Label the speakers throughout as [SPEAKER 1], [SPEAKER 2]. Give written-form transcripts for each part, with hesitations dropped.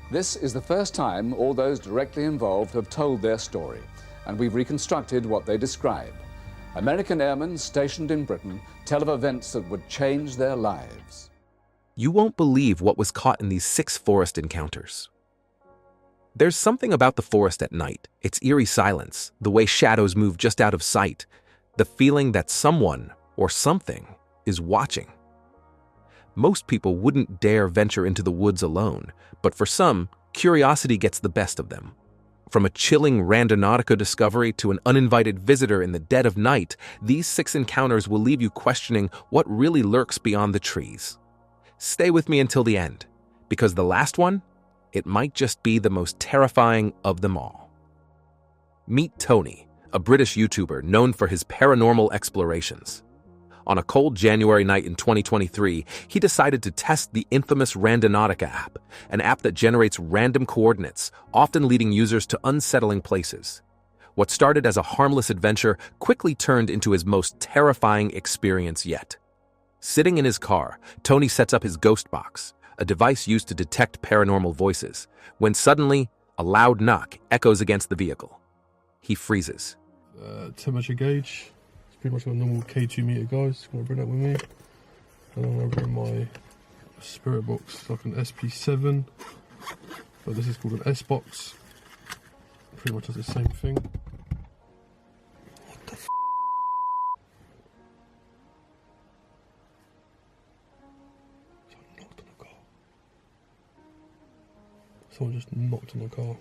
[SPEAKER 1] This is the first time all those directly involved have told their story, and we've reconstructed what they described. American airmen stationed in Britain tell of events that would change their lives.
[SPEAKER 2] You won't believe what was caught in these 6 forest encounters. There's something about the forest at night, its eerie silence, the way shadows move just out of sight, the feeling that someone or something is watching. Most people wouldn't dare venture into the woods alone, but for some, curiosity gets the best of them. From a chilling randonautica discovery to an uninvited visitor in the dead of night, these 6 encounters will leave you questioning what really lurks beyond the trees. Stay with me until the end, because the last one, it might just be the most terrifying of them all. Meet Tony, a British YouTuber known for his paranormal explorations. On a cold January night in 2023, he decided to test the infamous Randonautica app, an app that generates random coordinates, often leading users to unsettling places. What started as a harmless adventure quickly turned into his most terrifying experience yet. Sitting in his car, Tony sets up his ghost box, a device used to detect paranormal voices, when suddenly, a loud knock echoes against the vehicle. He freezes.
[SPEAKER 3] Temperature gauge. Pretty much got a normal K2 meter, guys. I'm going to bring that with me. And I'm going to bring my spirit box, like an SP7. But this is called an S box. Pretty much does the same thing. What the f? Someone just knocked on the car.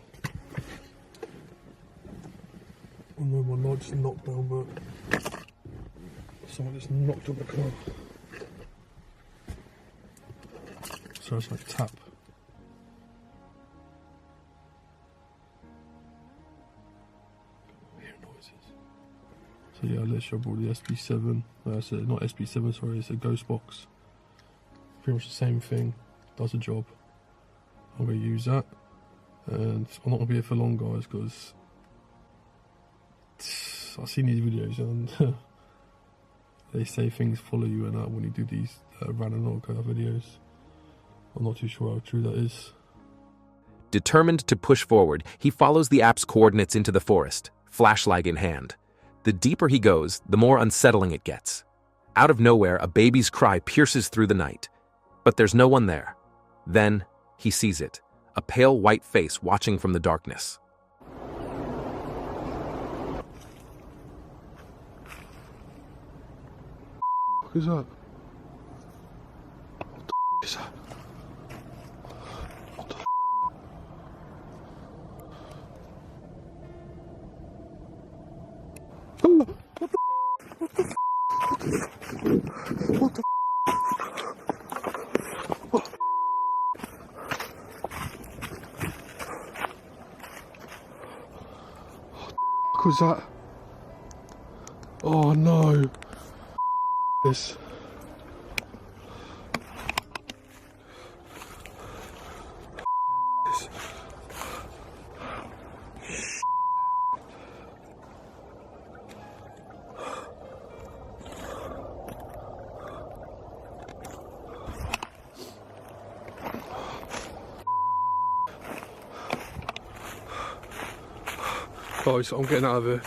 [SPEAKER 3] I know my light just knocked down, but someone just knocked on the car. So it's like tap. I hear noises. So yeah, let's show all the SP7. It's not SP7, sorry, it's a ghost box. Pretty much the same thing, does a job. I'm going to use that, and I'm not going to be here for long, guys, because I've seen these videos and they say things follow you and that when you do these Randonautica videos. I'm not too sure how true that is.
[SPEAKER 2] Determined to push forward, he follows the app's coordinates into the forest, flashlight in hand. The deeper he goes, the more unsettling it gets. Out of nowhere, a baby's cry pierces through the night. But there's no one there. Then, he sees it, a pale white face watching from the darkness.
[SPEAKER 3] What is that? What the is that? What the What the was that? Oh no. This. Guys, I'm getting out of here.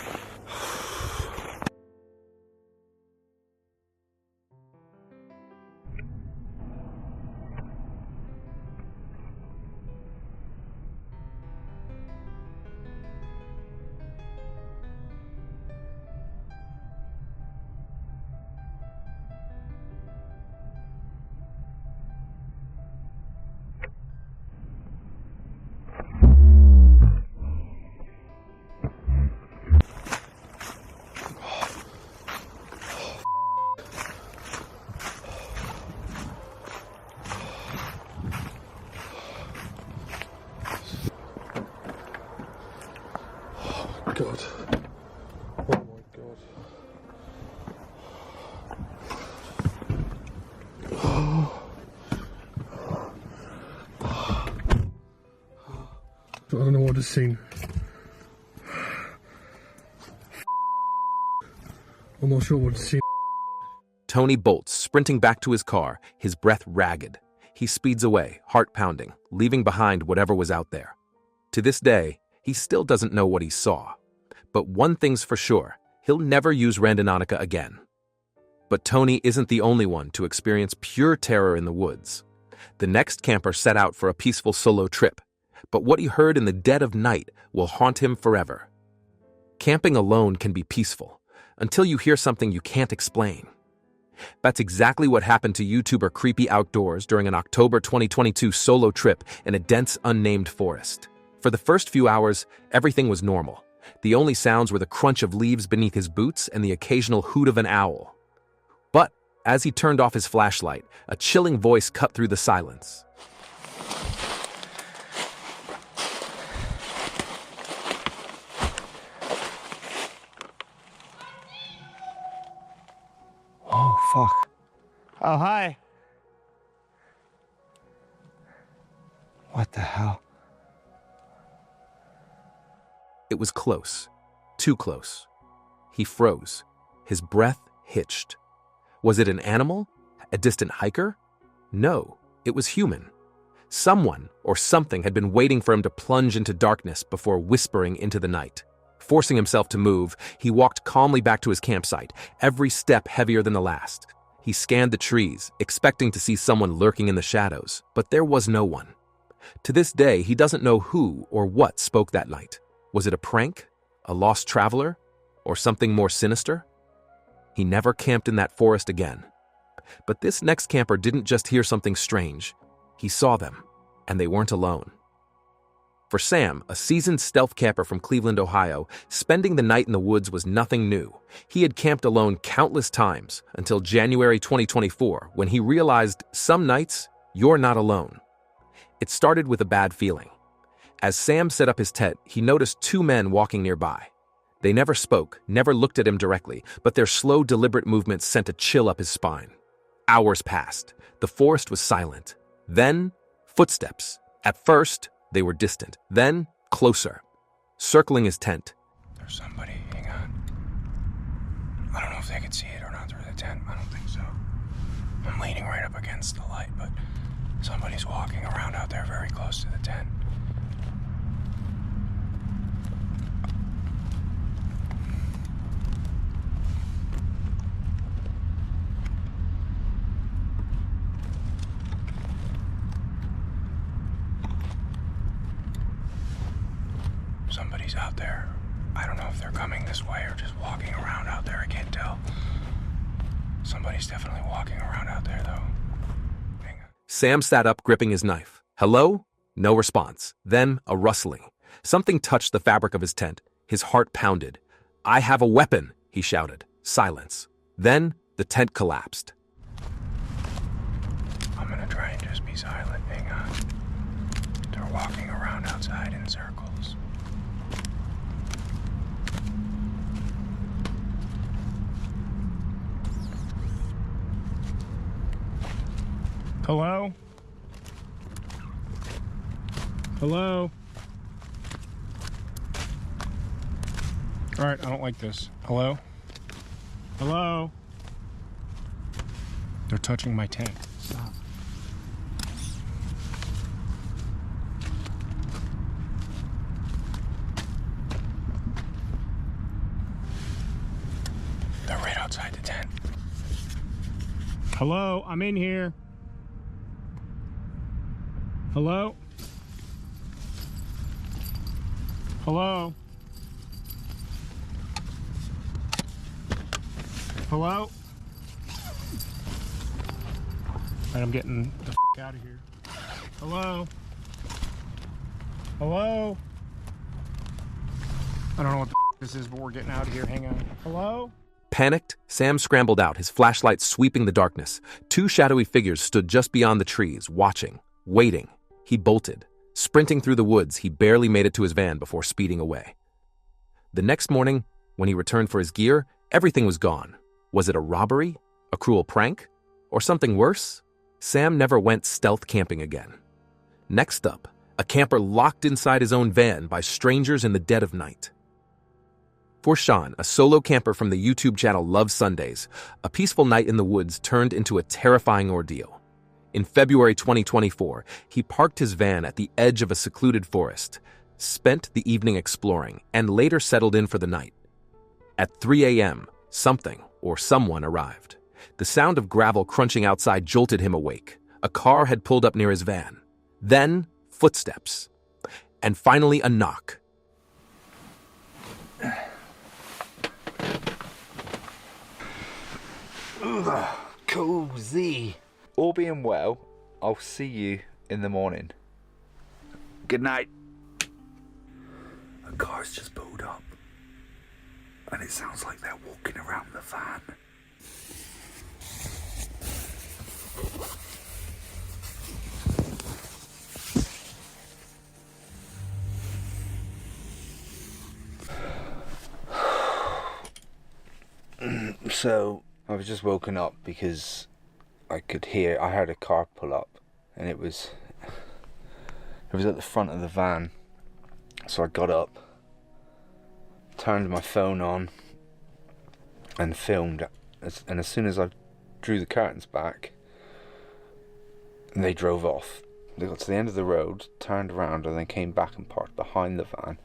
[SPEAKER 3] God. Oh my God. I don't know what I've seen. I'm not sure what I've seen.
[SPEAKER 2] Tony bolts, sprinting back to his car, his breath ragged. he speeds away, heart pounding, leaving behind whatever was out there. To this day, he still doesn't know what he saw. But one thing's for sure, he'll never use Randonautica again. But Tony isn't the only one to experience pure terror in the woods. The next camper set out for a peaceful solo trip, but what he heard in the dead of night will haunt him forever. Camping alone can be peaceful, until you hear something you can't explain. That's exactly what happened to YouTuber Creepy Outdoors during an October 2022 solo trip in a dense, unnamed forest. For the first few hours, everything was normal. The only sounds were the crunch of leaves beneath his boots and the occasional hoot of an owl. But as he turned off his flashlight, a chilling voice cut through the silence.
[SPEAKER 4] Oh, fuck. Oh, hi. What the hell?
[SPEAKER 2] It was close. Too close. He froze. His breath hitched. Was it an animal? A distant hiker? No, it was human. Someone or something had been waiting for him to plunge into darkness before whispering into the night. Forcing himself to move, he walked calmly back to his campsite, every step heavier than the last. He scanned the trees, expecting to see someone lurking in the shadows, but there was no one. To this day, he doesn't know who or what spoke that night. Was it a prank, a lost traveler, or something more sinister? He never camped in that forest again. But this next camper didn't just hear something strange. He saw them, and they weren't alone. For Sam, a seasoned stealth camper from Cleveland, Ohio, spending the night in the woods was nothing new. He had camped alone countless times until January 2024, when he realized some nights, you're not alone. It started with a bad feeling. As Sam set up his tent, he noticed two men walking nearby. They never spoke, never looked at him directly, but their slow, deliberate movements sent a chill up his spine. Hours passed. The forest was silent. Then, footsteps. At first, they were distant, then closer, circling his tent.
[SPEAKER 4] There's somebody, hang on. I don't know if they could see it or not through the tent. I don't think so. I'm leaning right up against the light, but somebody's walking around out there very close to the tent. Somebody's out there. I don't know if they're coming this way or just walking around out there. I can't tell. Somebody's definitely walking around out there, though. Hang on.
[SPEAKER 2] Sam sat up, gripping his knife. Hello? No response. Then a rustling. Something touched the fabric of his tent. His heart pounded. I have a weapon, he shouted. Silence. Then the tent collapsed.
[SPEAKER 4] I'm gonna try and just be silent. Hang on. They're walking around outside in circles. Hello? Hello? Alright, I don't like this. Hello? Hello? They're touching my tent. Stop. They're right outside the tent. Hello? I'm in here. Hello? Hello? Hello? Alright, I'm getting the out of here. Hello? Hello? I don't know what the this is, but we're getting out of here. Hang on. Hello?
[SPEAKER 2] Panicked, Sam scrambled out, his flashlight sweeping the darkness. Two shadowy figures stood just beyond the trees, watching, waiting. He bolted. Sprinting through the woods, he barely made it to his van before speeding away. The next morning, when he returned for his gear, everything was gone. Was it a robbery? A cruel prank? Or something worse? Sam never went stealth camping again. Next up, a camper locked inside his own van by strangers in the dead of night. For Sean, a solo camper from the YouTube channel Love Sundays, a peaceful night in the woods turned into a terrifying ordeal. In February 2024, he parked his van at the edge of a secluded forest, spent the evening exploring, and later settled in for the night. At 3 a.m., something or someone arrived. The sound of gravel crunching outside jolted him awake. A car had pulled up near his van. Then, footsteps. And finally, a knock.
[SPEAKER 5] Ugh, cozy. All being well, I'll see you in the morning. Good night. A car's just pulled up, and it sounds like they're walking around the van. So I was just woken up because I heard a car pull up, and it was at the front of the van. So I got up, turned my phone on, and filmed. And as soon as I drew the curtains back, they drove off. They got to the end of the road, turned around, and then came back and parked behind the van.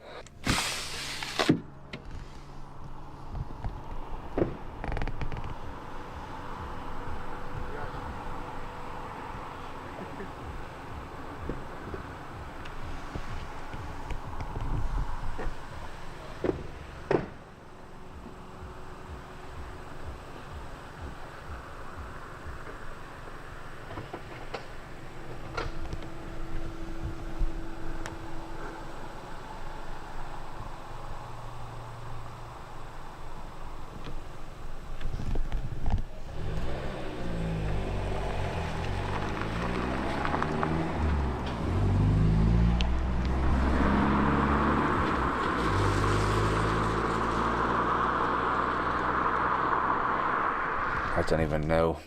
[SPEAKER 5] I don't even know,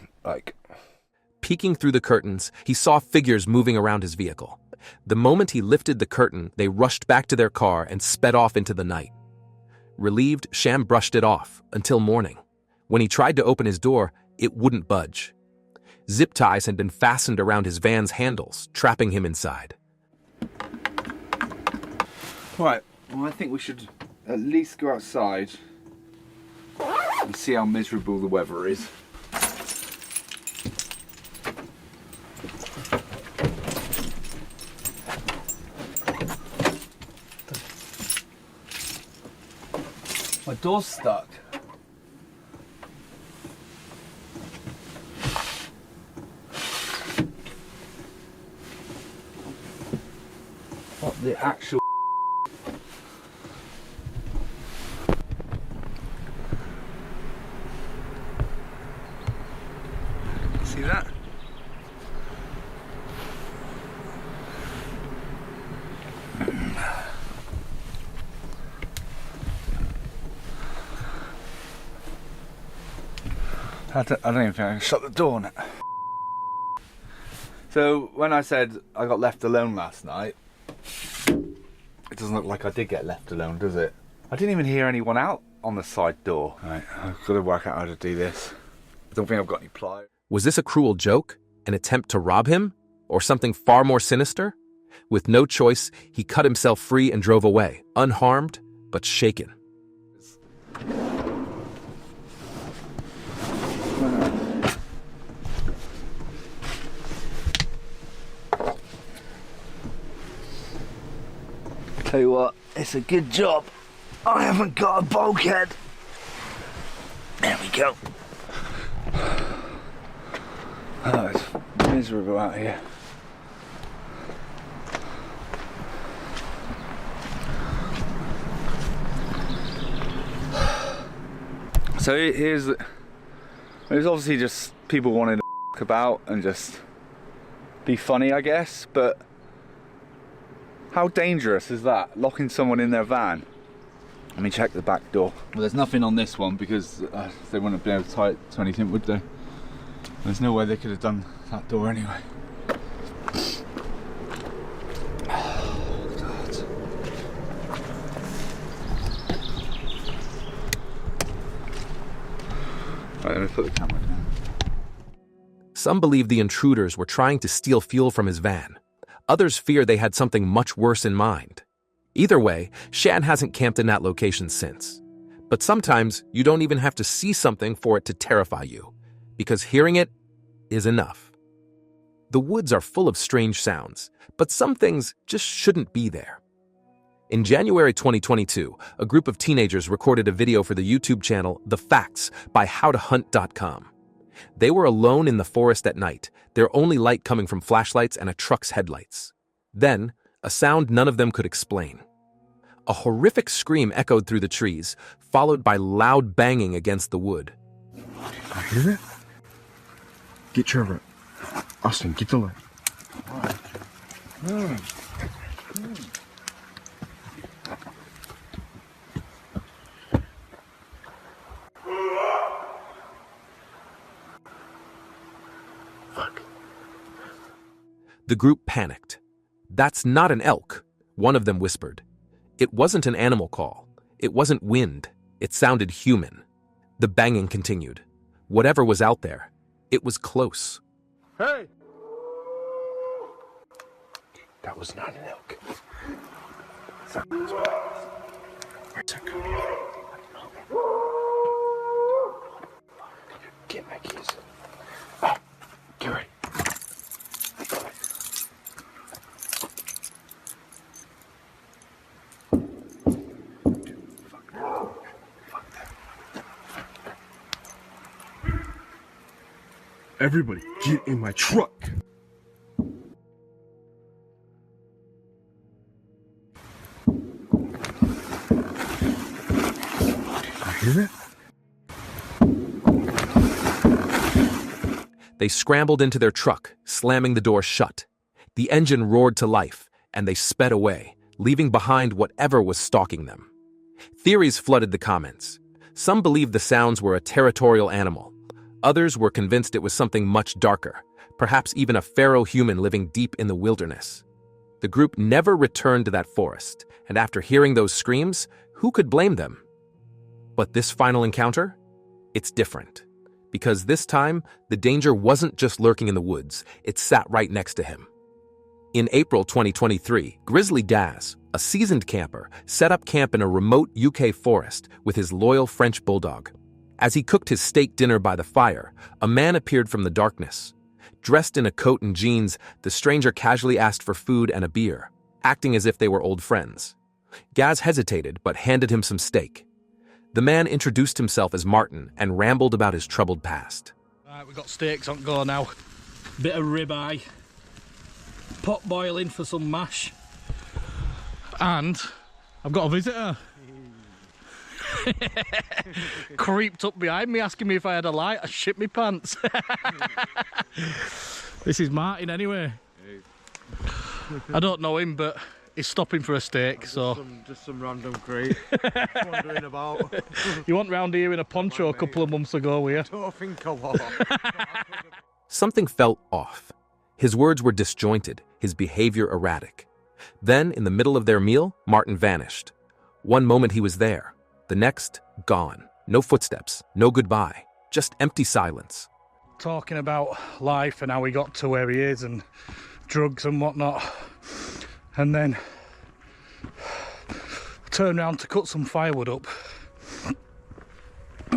[SPEAKER 2] Peeking through the curtains, he saw figures moving around his vehicle. The moment he lifted the curtain, they rushed back to their car and sped off into the night. Relieved, Sham brushed it off until morning. When he tried to open his door, it wouldn't budge. Zip ties had been fastened around his van's handles, trapping him inside.
[SPEAKER 5] Right, well, I think we should at least go outside and see how miserable the weather is. My door's stuck. What the actual see that? I don't even think I can shut the door now. So when I said I got left alone last night, it doesn't look like I did get left alone, does it? I didn't even hear anyone out on the side door. Right, I've got to work out how to do this. I don't think I've got any pliers.
[SPEAKER 2] Was this a cruel joke? An attempt to rob him? Or something far more sinister? With no choice, he cut himself free and drove away, unharmed, but shaken.
[SPEAKER 5] Tell you what, it's a good job I haven't got a bulkhead. There we go. Oh, it's miserable out here. So there's obviously just people wanting to f*** about and just be funny, I guess, but how dangerous is that, locking someone in their van? Let me check the back door. Well, there's nothing on this one because they wouldn't have been able to tie it to anything, would they? There's no way they could have done that door anyway. Oh, God. Right, let me put the camera down.
[SPEAKER 2] Some believe the intruders were trying to steal fuel from his van. Others fear they had something much worse in mind. Either way, Shan hasn't camped in that location since. But sometimes you don't even have to see something for it to terrify you, because hearing it is enough. The woods are full of strange sounds, but some things just shouldn't be there. In January 2022, a group of teenagers recorded a video for the YouTube channel The Facts by howtohunt.com. They were alone in the forest at night, their only light coming from flashlights and a truck's headlights. Then, a sound none of them could explain. A horrific scream echoed through the trees, followed by loud banging against the wood.
[SPEAKER 6] I hear it. Get Trevor. Austin, get the light. Fuck.
[SPEAKER 2] The group panicked. "That's not an elk," one of them whispered. It wasn't an animal call. It wasn't wind. It sounded human. The banging continued. Whatever was out there, it was close.
[SPEAKER 6] Hey! That was not an elk. Where's that coming from? Get my keys. Oh, get ready. Everybody, get in my truck. I hear it.
[SPEAKER 2] They scrambled into their truck, slamming the door shut. The engine roared to life, and they sped away, leaving behind whatever was stalking them. Theories flooded the comments. Some believed the sounds were a territorial animal. Others were convinced it was something much darker, perhaps even a pharaoh human living deep in the wilderness. The group never returned to that forest, and after hearing those screams, who could blame them? But this final encounter? It's different. Because this time, the danger wasn't just lurking in the woods, it sat right next to him. In April 2023, Grizzly Daz, a seasoned camper, set up camp in a remote UK forest with his loyal French bulldog. As he cooked his steak dinner by the fire, a man appeared from the darkness. Dressed in a coat and jeans, the stranger casually asked for food and a beer, acting as if they were old friends. Gaz hesitated but handed him some steak. The man introduced himself as Martin and rambled about his troubled past.
[SPEAKER 7] Right, we've got steaks on go now. Bit of ribeye, pot boiling for some mash, and I've got a visitor. Creeped up behind me asking me if I had a light. I shit me pants. This is Martin anyway. I don't know him, but he's stopping for a steak, so
[SPEAKER 6] just some random crate wandering about.
[SPEAKER 7] You went round here in a poncho a couple of months ago, were you?
[SPEAKER 6] Don't think I was.
[SPEAKER 2] Something felt off. His words were disjointed, his behavior erratic. Then, in the middle of their meal, Martin vanished. One moment he was there, the next, gone. No footsteps, no goodbye, just empty silence.
[SPEAKER 7] Talking about life and how he got to where he is and drugs and whatnot. And then I turned around to cut some firewood up.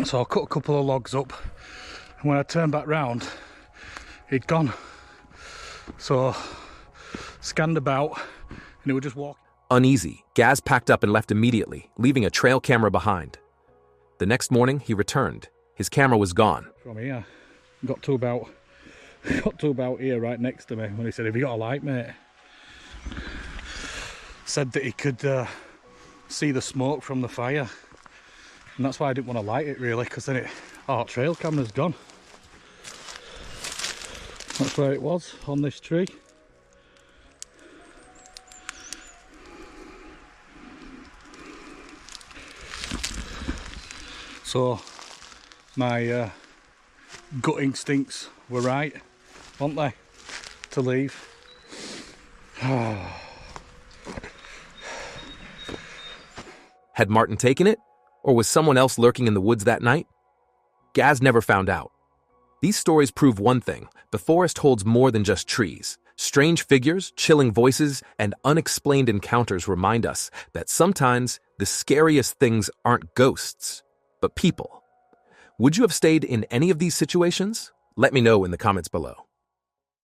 [SPEAKER 7] So I cut a couple of logs up, and when I turned back round, he'd gone. So scanned about, and he would just walk.
[SPEAKER 2] Uneasy, Gaz packed up and left immediately, leaving a trail camera behind. The next morning, he returned. His camera was gone.
[SPEAKER 7] From here, got to about here, right next to me, when he said, "Have you got a light, mate?" Said that he could see the smoke from the fire, and that's why I didn't want to light it really, because then trail camera's gone. That's where it was, on this tree. So my gut instincts were right, weren't they, to leave.
[SPEAKER 2] Had Martin taken it? Or was someone else lurking in the woods that night? Gaz never found out. These stories prove one thing: the forest holds more than just trees. Strange figures, chilling voices, and unexplained encounters remind us that sometimes the scariest things aren't ghosts, but people. Would you have stayed in any of these situations? Let me know in the comments below.